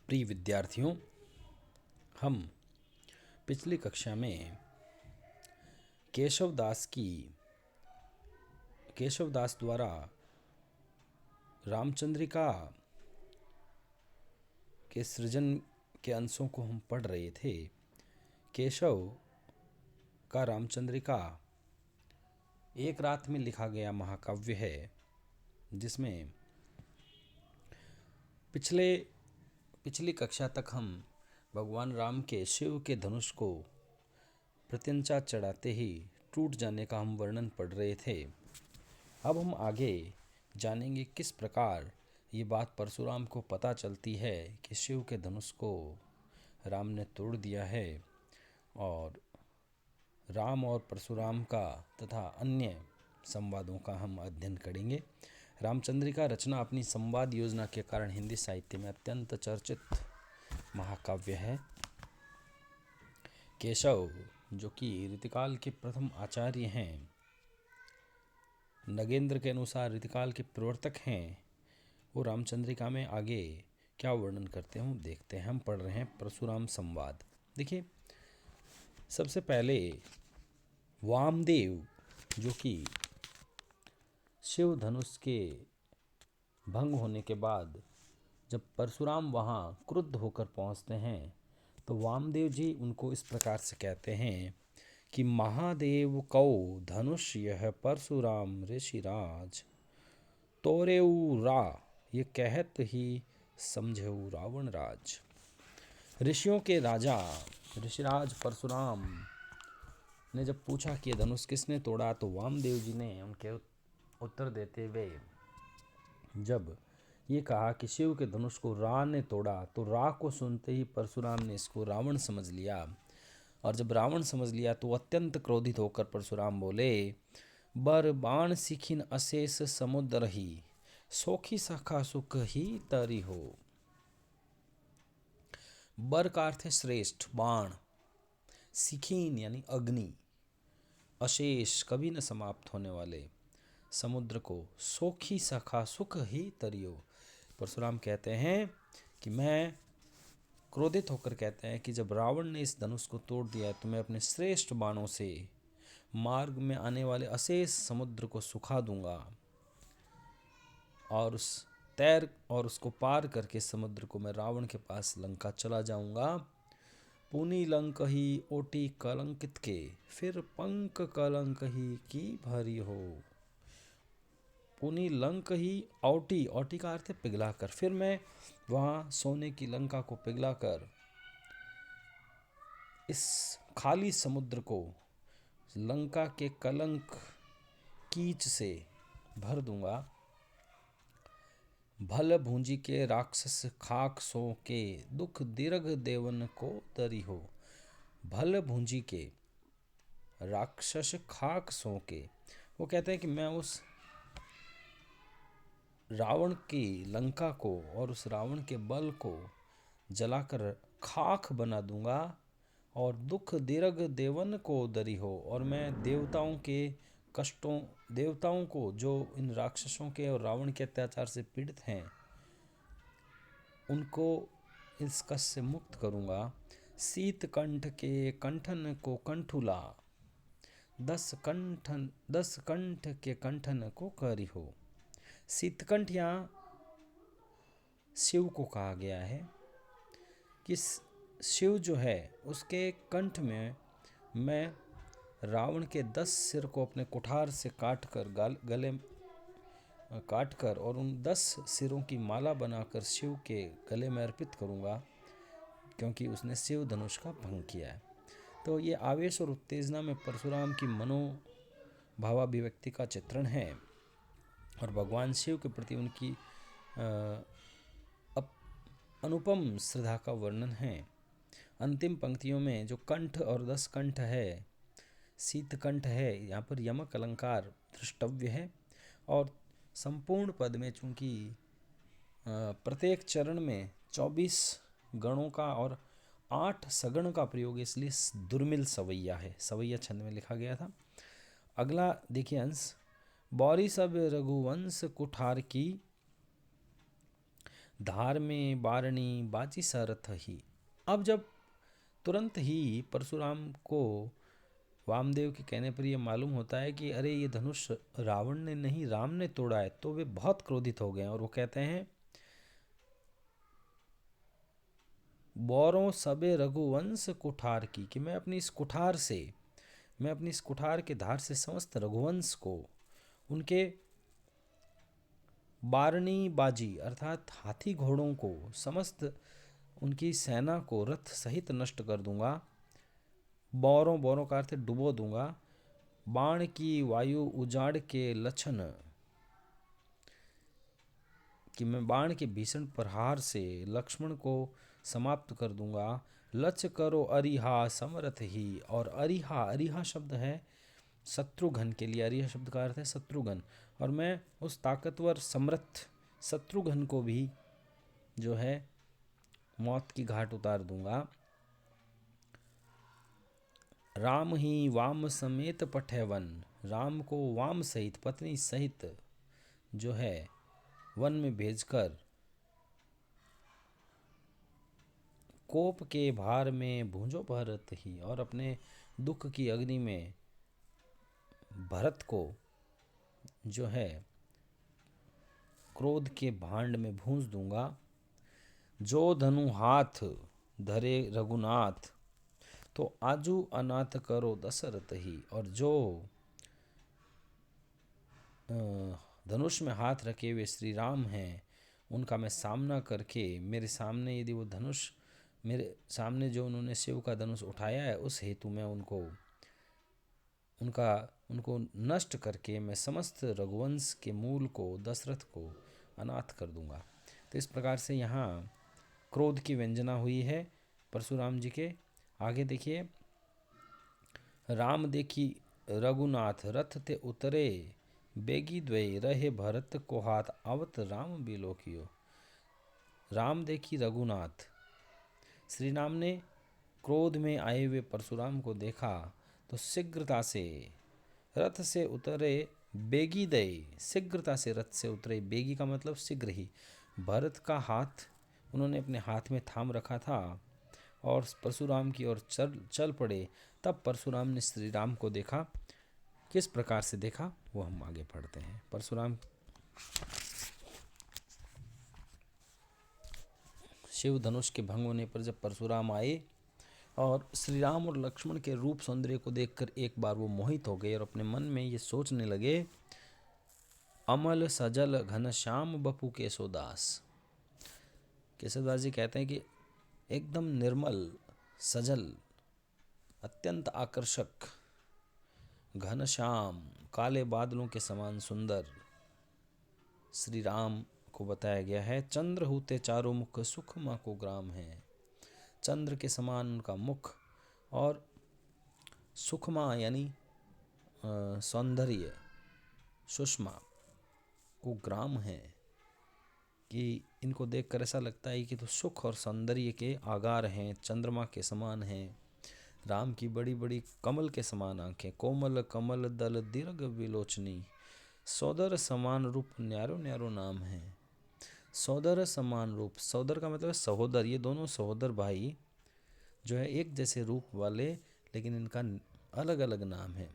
प्रिय विद्यार्थियों, हम पिछली कक्षा में केशव दास द्वारा रामचंद्रिका के सृजन के अंशों को हम पढ़ रहे थे। केशव का रामचंद्रिका एक रात में लिखा गया महाकाव्य है, जिसमें पिछली कक्षा तक हम भगवान राम के शिव के धनुष को प्रत्यंचा चढ़ाते ही टूट जाने का हम वर्णन पढ़ रहे थे। अब हम आगे जानेंगे किस प्रकार ये बात परशुराम को पता चलती है कि शिव के धनुष को राम ने तोड़ दिया है, और राम और परशुराम का तथा अन्य संवादों का हम अध्ययन करेंगे। रामचंद्रिका रचना अपनी संवाद योजना के कारण हिंदी साहित्य में अत्यंत चर्चित महाकाव्य है। केशव, जो कि ऋतुकाल के प्रथम आचार्य हैं, नगेंद्र के अनुसार ऋतुकाल के प्रवर्तक हैं, वो रामचंद्रिका में आगे क्या वर्णन करते हैं देखते हैं। हम पढ़ रहे हैं परशुराम संवाद। देखिए, सबसे पहले वामदेव, जो कि शिव धनुष के भंग होने के बाद जब परशुराम वहाँ क्रुद्ध होकर पहुँचते हैं, तो वामदेव जी उनको इस प्रकार से कहते हैं कि महादेव कौ धनुष यह परशुराम ऋषिराज तोरेऊ रा, ये कहत ही समझेऊ रावण राज। ऋषियों के राजा ऋषिराज परशुराम ने जब पूछा कि धनुष किसने तोड़ा, तो वामदेव जी ने उनके उत्तर देते हुए जब ये कहा कि शिव के धनुष को रा ने तोड़ा, तो रा को सुनते ही परशुराम ने इसको रावण समझ लिया, और जब रावण समझ लिया तो अत्यंत क्रोधित होकर परशुराम बोले, बर बाण सिखिन अशेष समुद्र ही सोखी सखा सुख ही तरी हो। बर का अर्थ है श्रेष्ठ, बाण, सिखिन यानी अग्नि, अशेष कभी न समाप्त होने वाले समुद्र को सोखी सखा सुख ही तरियो। परशुराम कहते हैं कि मैं क्रोधित होकर कहते हैं कि जब रावण ने इस धनुष को तोड़ दिया तो मैं अपने श्रेष्ठ बाणों से मार्ग में आने वाले अशेष समुद्र को सुखा दूंगा, और उसको पार करके समुद्र को मैं रावण के पास लंका चला जाऊंगा। पुनी लंक ही ओटी कलंकित के, फिर पंक कलंक ही की भरी हो। पुनी लंक ही औटी का अर्थ है पिघलाकर, फिर मैं वहाँ सोने की लंका को पिघलाकर इस खाली समुद्र को लंका के कलंक कीच से भर दूंगा। भल भूंजी के राक्षस खाक सो के, दुख दीर्घ देवन को दरी हो। भल भूंजी के राक्षस खाक सो के, वो कहते हैं कि मैं उस रावण की लंका को और उस रावण के बल को जलाकर खाक बना दूंगा, और दुख दीर्घ देवन को दरी हो, और मैं देवताओं को जो इन राक्षसों के और रावण के अत्याचार से पीड़ित हैं, उनको इस कष्ट से मुक्त करूंगा। शीत कंठ के कंठन को कंठुला, 10 कंठ के कंठन को करी हो। शीतकंठ यहाँ शिव को कहा गया है कि शिव जो है उसके कंठ में मैं रावण के 10 सिर को अपने कुठार से गले काटकर और उन 10 सिरों की माला बनाकर शिव के गले में अर्पित करूंगा, क्योंकि उसने शिव धनुष का भंग किया है। तो ये आवेश और उत्तेजना में परशुराम की मनोभावाभिव्यक्ति का चित्रण है, और भगवान शिव के प्रति उनकी अनुपम श्रद्धा का वर्णन है। अंतिम पंक्तियों में जो कंठ और 10 कंठ है, शीतकंठ है, यहाँ पर यमक अलंकार दृष्टव्य है, और संपूर्ण पद में चूंकि प्रत्येक चरण में 24 गणों का और 8 सगण का प्रयोग, इसलिए दुर्मिल सवैया है, सवैया छंद में लिखा गया था। अगला देखिए अंश, बौरी सब रघुवंश कुठार की, धार में बारणी बाजी सरथ ही। अब जब तुरंत ही परशुराम को वामदेव के कहने पर यह मालूम होता है कि अरे ये धनुष रावण ने नहीं राम ने तोड़ा है, तो वे बहुत क्रोधित हो गए और वो कहते हैं बौरों सबे रघुवंश कुठार की, कि मैं अपनी इस कुठार के धार से समस्त रघुवंश को, उनके बारणी बाजी अर्थात हाथी घोड़ों को, समस्त उनकी सेना को रथ सहित नष्ट कर दूंगा। बौरों का अर्थ डुबो दूंगा। बाण की वायु उजाड़ के लक्षण, कि मैं बाण के भीषण प्रहार से लक्ष्मण को समाप्त कर दूंगा। लक्ष्य करो अरिहा समरथ ही, और अरिहा शब्द है शत्रुघ्न के लिए, अरिहा शब्द का अर्थ है शत्रुघ्न, और मैं उस ताकतवर समर्थ शत्रुघ्न को भी जो है मौत की घाट उतार दूंगा। राम ही वाम समेत पठैवन, राम को वाम सहित पत्नी सहित जो है वन में भेजकर कोप के भार में भूंजो भरत ही, और अपने दुख की अग्नि में भरत को जो है क्रोध के भांड में भूंज दूंगा। जो धनु हाथ धरे रघुनाथ, तो आजू अनाथ करो दशरथ ही, और जो धनुष में हाथ रखे हुए श्री राम हैं उनका मैं सामना करके, मेरे सामने यदि वो धनुष, मेरे सामने जो उन्होंने शिव का धनुष उठाया है, उस हेतु मैं उनको नष्ट करके मैं समस्त रघुवंश के मूल को, दशरथ को अनाथ कर दूंगा। तो इस प्रकार से यहाँ क्रोध की व्यंजना हुई है परशुराम जी के। आगे देखिए, राम देखी रघुनाथ रथ ते उतरे, बेगी द्वय रहे भरत को हाथ, आवत राम बिलोकियो। राम देखी रघुनाथ, श्री राम ने क्रोध में आए हुए परशुराम को देखा तो शीघ्रता से रथ से उतरे, बेगी दय, शीघ्रता से रथ से उतरे, बेगी का मतलब शीघ्र ही, भरत का हाथ उन्होंने अपने हाथ में थाम रखा था और परशुराम की ओर चल पड़े। तब परशुराम ने श्री राम को देखा। किस प्रकार से देखा वो हम आगे पढ़ते हैं। परशुराम शिव धनुष के भंग होने पर जब परशुराम आए और श्री राम और लक्ष्मण के रूप सौंदर्य को देखकर एक बार वो मोहित हो गए और अपने मन में ये सोचने लगे, अमल सजल घनश्याम बपू केशोदास। केशवदास जी कहते हैं कि एकदम निर्मल, सजल, अत्यंत आकर्षक, घनश्याम, काले बादलों के समान सुंदर श्री राम को बताया गया है। चंद्र होते चारों मुख, सुखमा को ग्राम है। चंद्र के समान उनका मुख और सुखमा यानी सौंदर्य, सुषमा को ग्राम है, कि इनको देखकर ऐसा लगता है कि तो सुख और सौंदर्य के आगार हैं, चंद्रमा के समान हैं। राम की बड़ी बड़ी कमल के समान आंखें, कोमल कमल दल दीर्घ विलोचनी, सौदर समान रूप न्यारो न्यारो नाम है। सौदर समान रूप, सौदर का मतलब सहोदर, ये दोनों सहोदर भाई जो है एक जैसे रूप वाले, लेकिन इनका अलग अलग नाम है।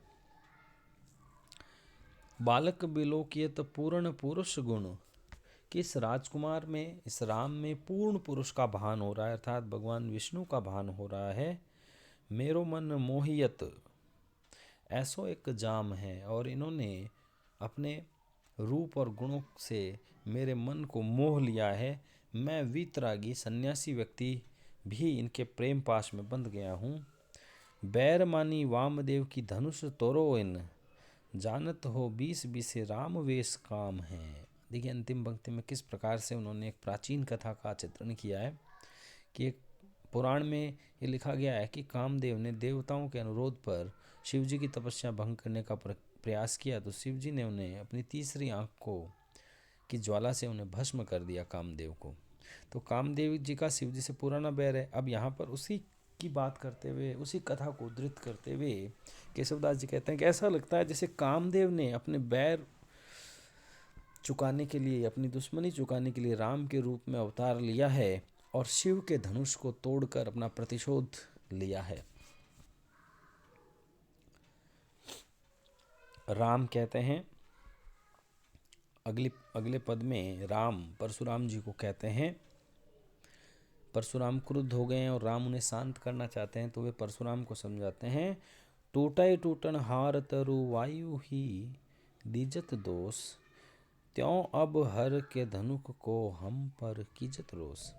बालक बिलोकियत पूर्ण पुरुष गुण, कि इस राजकुमार में, इस राम में पूर्ण पुरुष का भान हो रहा है, अर्थात भगवान विष्णु का भान हो रहा है। मेरो मन मोहियत, ऐसो एक जाम है, और इन्होंने अपने रूप और गुणों से मेरे मन को मोह लिया है। मैं वीतरागी सन्यासी व्यक्ति भी इनके प्रेम पाश में बंध गया हूँ। बैर मानी वामदेव की धनुष तोरो इन, जानत हो 20 राम वेश काम है। देखिए अंतिम पंक्ति में किस प्रकार से उन्होंने एक प्राचीन कथा का चित्रण किया है कि एक पुराण में ये लिखा गया है कि कामदेव ने देवताओं के अनुरोध पर शिवजी की तपस्या भंग करने का प्रयास किया, तो शिवजी ने उन्हें अपनी तीसरी आंख को की ज्वाला से उन्हें भस्म कर दिया कामदेव को। तो कामदेव जी का शिवजी से पुराना बैर है। अब यहाँ पर उसी की बात करते हुए, उसी कथा को उद्धृत करते हुए केशवदास जी कहते हैं कि ऐसा लगता है जैसे कामदेव ने अपने बैर चुकाने के लिए, अपनी दुश्मनी चुकाने के लिए राम के रूप में अवतार लिया है और शिव के धनुष को तोड़कर अपना प्रतिशोध लिया है। राम कहते हैं, अगले पद में राम परशुराम जी को कहते हैं, परशुराम क्रुद्ध हो गए हैं और राम उन्हें शांत करना चाहते हैं, तो वे परशुराम को समझाते हैं, टूटै टूटन हार तरु वायु ही दीजत दोष, त्यों अब हर के धनुक को हम पर कीजत रोष।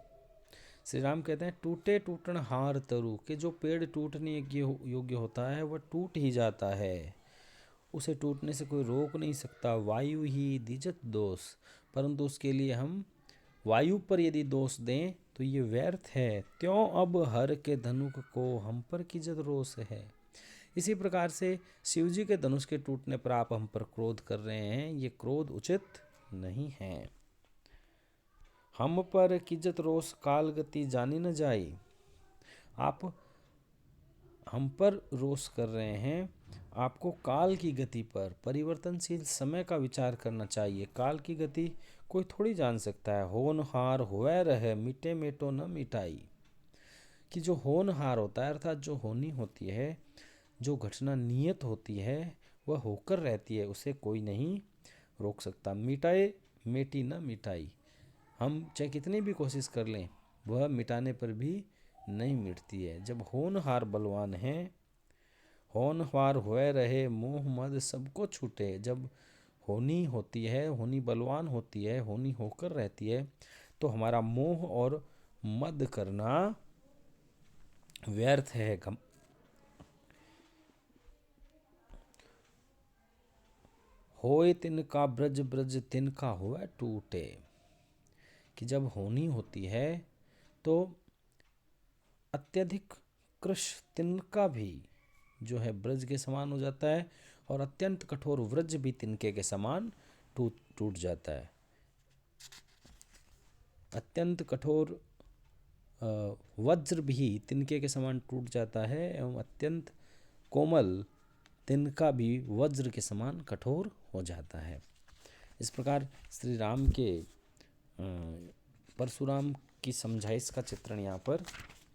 श्री राम कहते हैं, टूटे टूटन हार तरु, के जो पेड़ टूटने योग्य होता है वह टूट ही जाता है, उसे टूटने से कोई रोक नहीं सकता। वायु ही दीजत दोष, परंतु उसके लिए हम वायु पर यदि दोष दें तो ये व्यर्थ है। त्यों अब हर के धनुक को हम पर कीजत रोष है। इसी प्रकार से शिवजी के धनुष के टूटने पर आप हम पर क्रोध कर रहे हैं, ये क्रोध उचित नहीं है। हम पर कीजत रोष काल गति जानी न जाई। आप हम पर रोष कर रहे हैं, आपको काल की गति पर, परिवर्तनशील समय का विचार करना चाहिए। काल की गति कोई थोड़ी जान सकता है। होनहार होए रहे, मिटे मेटो न मिटाई, कि जो होनहार होता है अर्थात जो होनी होती है, जो घटना नियत होती है वह होकर रहती है, उसे कोई नहीं रोक सकता। मिटाए मेटी न मिटाई, हम चाहे कितनी भी कोशिश कर लें वह मिटाने पर भी नहीं मिटती है। जब होनहार बलवान है, होनहार होए रहे, मोह मद सबको छूटे, जब होनी होती है, होनी बलवान होती है, होनी होकर रहती है, तो हमारा मोह और मद करना व्यर्थ है। होए तिनका ब्रज ब्रज तिनका होए टूटे, कि जब होनी होती है तो अत्यधिक कृश तिनका भी जो है ब्रज के समान हो जाता है, और अत्यंत कठोर व्रज भी तिनके के समान टूट जाता है। अत्यंत कठोर वज्र भी तिनके के समान टूट जाता है, एवं अत्यंत कोमल तिनका भी वज्र के समान कठोर हो जाता है। इस प्रकार श्री राम के परशुराम की समझाइश का चित्रण यहाँ पर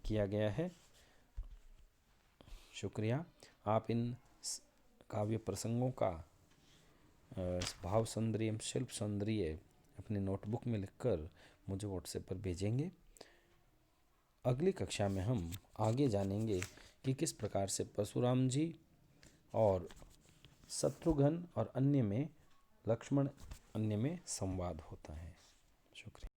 किया गया है। शुक्रिया। आप इन काव्य प्रसंगों का भाव सौंदर्य, शिल्प सौंदर्य अपने नोटबुक में लिखकर मुझे व्हाट्सएप पर भेजेंगे। अगली कक्षा में हम आगे जानेंगे कि किस प्रकार से परशुराम जी और शत्रुघ्न और अन्य में, लक्ष्मण अन्य में संवाद होता है। शुक्रिया।